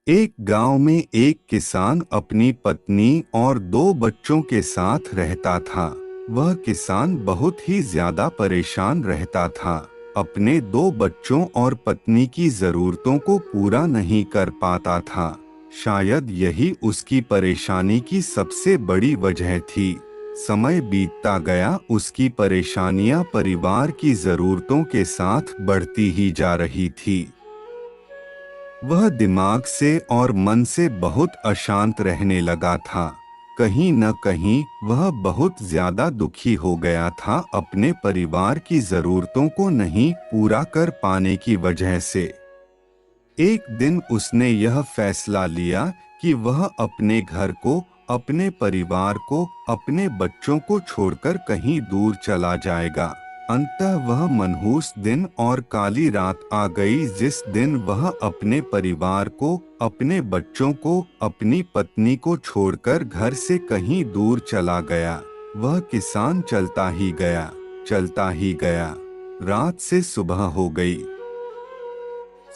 एक गांव में एक किसान अपनी पत्नी और दो बच्चों के साथ रहता था। वह किसान बहुत ही ज्यादा परेशान रहता था। अपने दो बच्चों और पत्नी की जरूरतों को पूरा नहीं कर पाता था। शायद यही उसकी परेशानी की सबसे बड़ी वजह थी। समय बीतता गया, उसकी परेशानियां परिवार की जरूरतों के साथ बढ़ती ही जा रही थी। वह दिमाग से और मन से बहुत अशांत रहने लगा था। कहीं न कहीं वह बहुत ज्यादा दुखी हो गया था अपने परिवार की जरूरतों को नहीं पूरा कर पाने की वजह से। एक दिन उसने यह फैसला लिया कि वह अपने घर को, अपने परिवार को, अपने बच्चों को छोड़कर कहीं दूर चला जाएगा। अंततः वह मनहूस दिन और काली रात आ गई जिस दिन वह अपने परिवार को, अपने बच्चों को, अपनी पत्नी को छोड़कर घर से कहीं दूर चला गया। वह किसान चलता ही गया, चलता ही गया। रात से सुबह हो गई,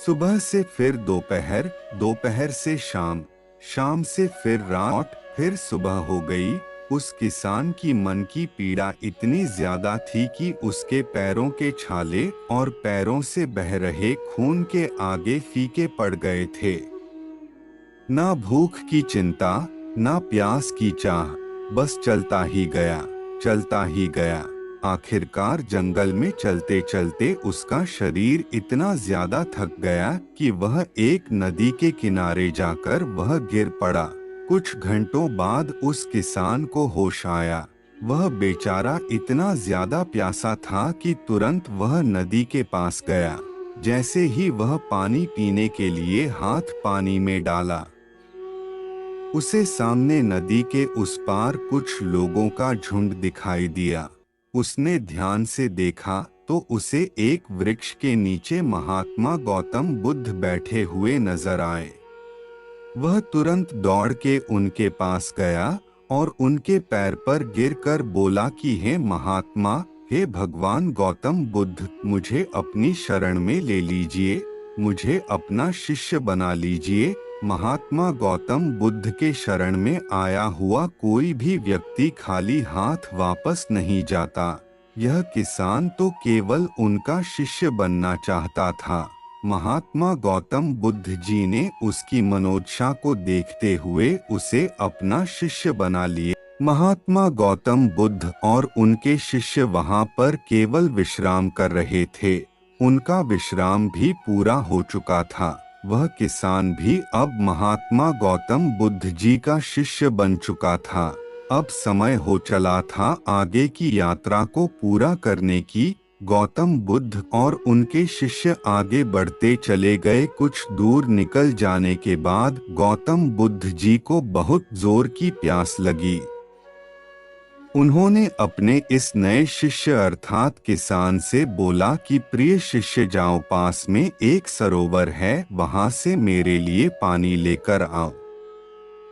सुबह से फिर दोपहर, दोपहर से शाम, शाम से फिर रात, फिर सुबह हो गई। उस किसान की मन की पीड़ा इतनी ज्यादा थी कि उसके पैरों के छाले और पैरों से बह रहे खून के आगे फीके पड़ गए थे। ना भूख की चिंता, ना प्यास की चाह, बस चलता ही गया, चलता ही गया। आखिरकार जंगल में चलते चलते उसका शरीर इतना ज्यादा थक गया कि वह एक नदी के किनारे जाकर वह गिर पड़ा। कुछ घंटों बाद उस किसान को होश आया। वह बेचारा इतना ज्यादा प्यासा था कि तुरंत वह नदी के पास गया। जैसे ही वह पानी पीने के लिए हाथ पानी में डाला, उसे सामने नदी के उस पार कुछ लोगों का झुंड दिखाई दिया। उसने ध्यान से देखा तो उसे एक वृक्ष के नीचे महात्मा गौतम बुद्ध बैठे हुए नजर आए। वह तुरंत दौड़ के उनके पास गया और उनके पैर पर गिरकर बोला कि हे महात्मा, हे भगवान गौतम बुद्ध, मुझे अपनी शरण में ले लीजिए, मुझे अपना शिष्य बना लीजिए। महात्मा गौतम बुद्ध के शरण में आया हुआ कोई भी व्यक्ति खाली हाथ वापस नहीं जाता। यह किसान तो केवल उनका शिष्य बनना चाहता था। महात्मा गौतम बुद्ध जी ने उसकी मनोदशा को देखते हुए उसे अपना शिष्य बना लिया। महात्मा गौतम बुद्ध और उनके शिष्य वहां पर केवल विश्राम कर रहे थे। उनका विश्राम भी पूरा हो चुका था। वह किसान भी अब महात्मा गौतम बुद्ध जी का शिष्य बन चुका था। अब समय हो चला था आगे की यात्रा को पूरा करने की। गौतम बुद्ध और उनके शिष्य आगे बढ़ते चले गए। कुछ दूर निकल जाने के बाद गौतम बुद्ध जी को बहुत जोर की प्यास लगी। उन्होंने अपने इस नए शिष्य अर्थात किसान से बोला कि प्रिय शिष्य, जाओ, पास में एक सरोवर है, वहां से मेरे लिए पानी लेकर आओ।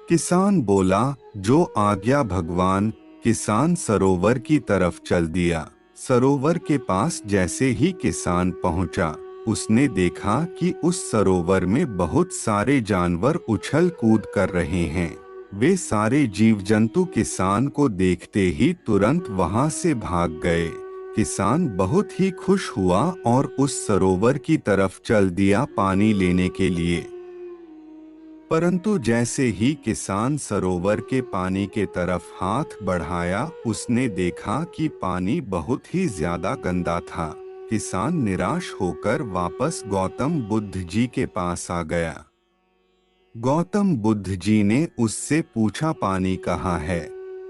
किसान बोला, जो आज्ञा भगवान। किसान सरोवर की तरफ चल दिया। सरोवर के पास जैसे ही किसान पहुंचा, उसने देखा कि उस सरोवर में बहुत सारे जानवर उछल कूद कर रहे हैं। वे सारे जीव जंतु किसान को देखते ही तुरंत वहां से भाग गए। किसान बहुत ही खुश हुआ और उस सरोवर की तरफ चल दिया पानी लेने के लिए। परंतु जैसे ही किसान सरोवर के पानी के तरफ हाथ बढ़ाया, उसने देखा कि पानी बहुत ही ज्यादा गंदा था। किसान निराश होकर वापस गौतम बुद्ध जी के पास आ गया। गौतम बुद्ध जी ने उससे पूछा, पानी कहाँ है?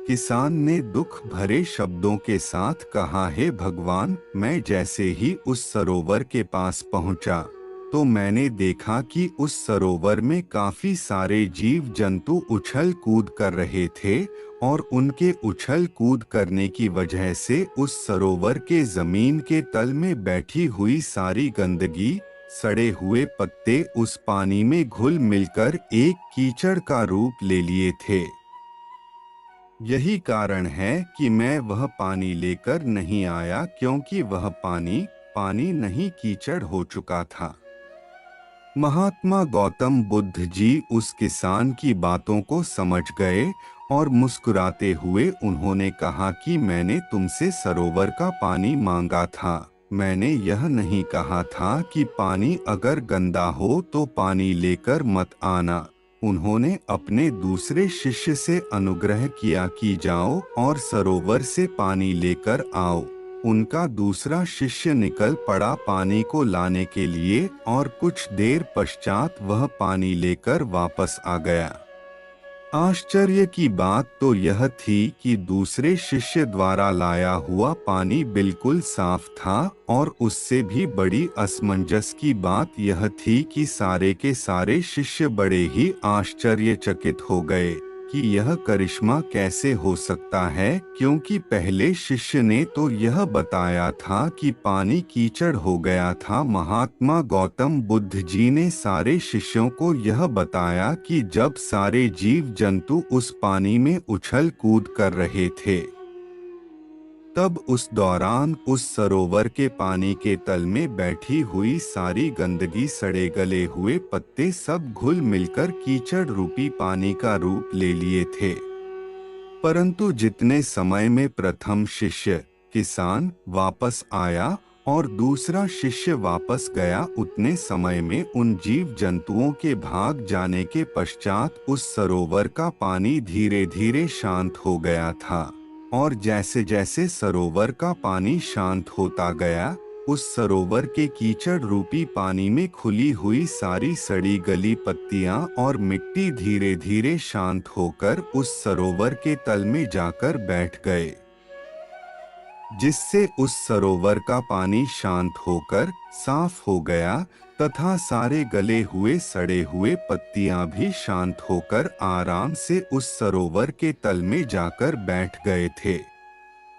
किसान ने दुख भरे शब्दों के साथ कहा, हे भगवान, मैं जैसे ही उस सरोवर के पास पहुंचा तो मैंने देखा कि उस सरोवर में काफी सारे जीव जंतु उछल कूद कर रहे थे और उनके उछल कूद करने की वजह से उस सरोवर के जमीन के तल में बैठी हुई सारी गंदगी, सड़े हुए पत्ते उस पानी में घुल मिलकर एक कीचड़ का रूप ले लिए थे। यही कारण है कि मैं वह पानी लेकर नहीं आया, क्योंकि वह पानी पानी नहीं कीचड़ हो चुका था। महात्मा गौतम बुद्ध जी उस किसान की बातों को समझ गए और मुस्कुराते हुए उन्होंने कहा कि मैंने तुमसे सरोवर का पानी मांगा था। मैंने यह नहीं कहा था कि पानी अगर गंदा हो तो पानी लेकर मत आना। उन्होंने अपने दूसरे शिष्य से अनुग्रह किया कि जाओ और सरोवर से पानी लेकर आओ। उनका दूसरा शिष्य निकल पड़ा पानी को लाने के लिए और कुछ देर पश्चात वह पानी लेकर वापस आ गया। आश्चर्य की बात तो यह थी कि दूसरे शिष्य द्वारा लाया हुआ पानी बिल्कुल साफ था और उससे भी बड़ी असमंजस की बात यह थी कि सारे के सारे शिष्य बड़े ही आश्चर्यचकित हो गए कि यह करिश्मा कैसे हो सकता है, क्योंकि पहले शिष्य ने तो यह बताया था कि पानी कीचड़ हो गया था। महात्मा गौतम बुद्ध जी ने सारे शिष्यों को यह बताया कि जब सारे जीव जंतु उस पानी में उछल कूद कर रहे थे, तब उस दौरान उस सरोवर के पानी के तल में बैठी हुई सारी गंदगी, सड़े गले हुए पत्ते सब घुल मिलकर कीचड़ रूपी पानी का रूप ले लिए थे। परंतु जितने समय में प्रथम शिष्य किसान वापस आया और दूसरा शिष्य वापस गया, उतने समय में उन जीव जंतुओं के भाग जाने के पश्चात उस सरोवर का पानी धीरे धीरे शांत हो गया था। और जैसे जैसे सरोवर का पानी शांत होता गया, उस सरोवर के कीचड़ रूपी पानी में खुली हुई सारी सड़ी गली पत्तियां और मिट्टी धीरे धीरे शांत होकर उस सरोवर के तल में जाकर बैठ गए, जिससे उस सरोवर का पानी शांत होकर साफ हो गया तथा सारे गले हुए सड़े हुए पत्तियां भी शांत होकर आराम से उस सरोवर के तल में जाकर बैठ गए थे।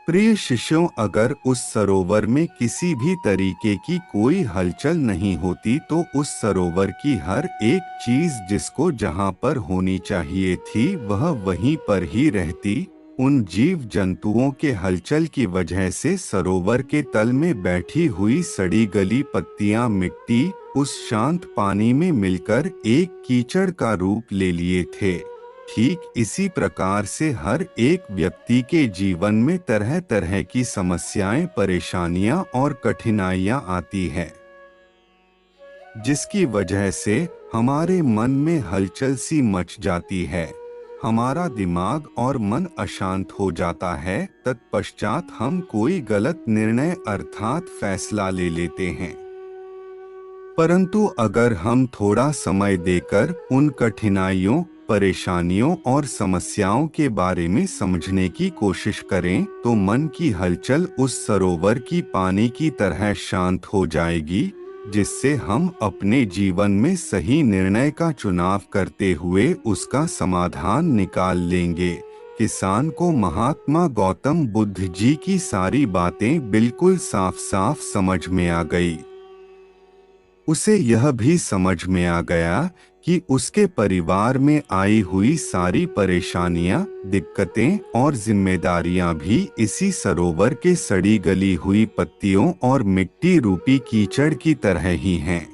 प्रिय शिष्यों, अगर उस सरोवर में किसी भी तरीके की कोई हलचल नहीं होती तो उस सरोवर की हर एक चीज जिसको जहां पर होनी चाहिए थी वह वहीं पर ही रहती। उन जीव जंतुओं के हलचल की वजह से सरोवर के तल में बैठी हुई सड़ी गली पत्तियां, मिट्टी उस शांत पानी में मिलकर एक कीचड़ का रूप ले लिए थे। ठीक इसी प्रकार से हर एक व्यक्ति के जीवन में तरह तरह की समस्याएं, परेशानियां और कठिनाइयां आती हैं, जिसकी वजह से हमारे मन में हलचल सी मच जाती है, हमारा दिमाग और मन अशांत हो जाता है। तत्पश्चात हम कोई गलत निर्णय अर्थात फैसला ले लेते हैं। परंतु अगर हम थोड़ा समय देकर उन कठिनाइयों, परेशानियों और समस्याओं के बारे में समझने की कोशिश करें तो मन की हलचल उस सरोवर की पानी की तरह शांत हो जाएगी, जिससे हम अपने जीवन में सही निर्णय का चुनाव करते हुए उसका समाधान निकाल लेंगे। किसान को महात्मा गौतम बुद्ध जी की सारी बातें बिल्कुल साफ साफ समझ में आ गई। उसे यह भी समझ में आ गया कि उसके परिवार में आई हुई सारी परेशानियां, दिक्कतें और जिम्मेदारियां भी इसी सरोवर के सड़ी गली हुई पत्तियों और मिट्टी रूपी कीचड़ की तरह ही हैं।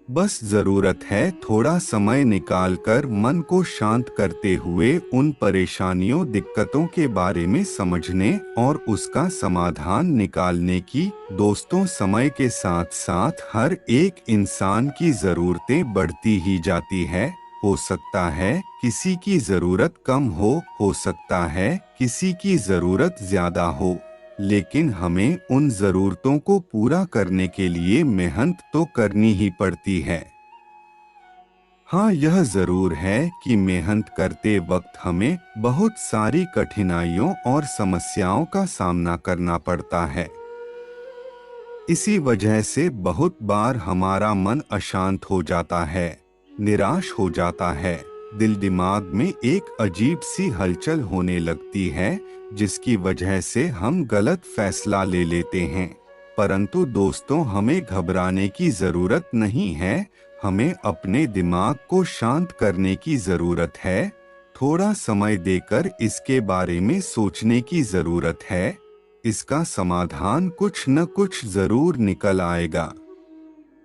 बस जरूरत है थोड़ा समय निकालकर मन को शांत करते हुए उन परेशानियों, दिक्कतों के बारे में समझने और उसका समाधान निकालने की। दोस्तों, समय के साथ साथ हर एक इंसान की जरूरतें बढ़ती ही जाती है। हो सकता है किसी की जरूरत कम हो सकता है किसी की जरूरत ज्यादा हो, लेकिन हमें उन जरूरतों को पूरा करने के लिए मेहनत तो करनी ही पड़ती है। हाँ, यह जरूर है कि मेहनत करते वक्त हमें बहुत सारी कठिनाइयों और समस्याओं का सामना करना पड़ता है। इसी वजह से बहुत बार हमारा मन अशांत हो जाता है, निराश हो जाता है, दिल दिमाग में एक अजीब सी हलचल होने लगती है, जिसकी वजह से हम गलत फैसला ले लेते हैं। परंतु दोस्तों, हमें घबराने की जरूरत नहीं है, हमें अपने दिमाग को शांत करने की जरूरत है। थोड़ा समय देकर इसके बारे में सोचने की जरूरत है। इसका समाधान कुछ न कुछ जरूर निकल आएगा।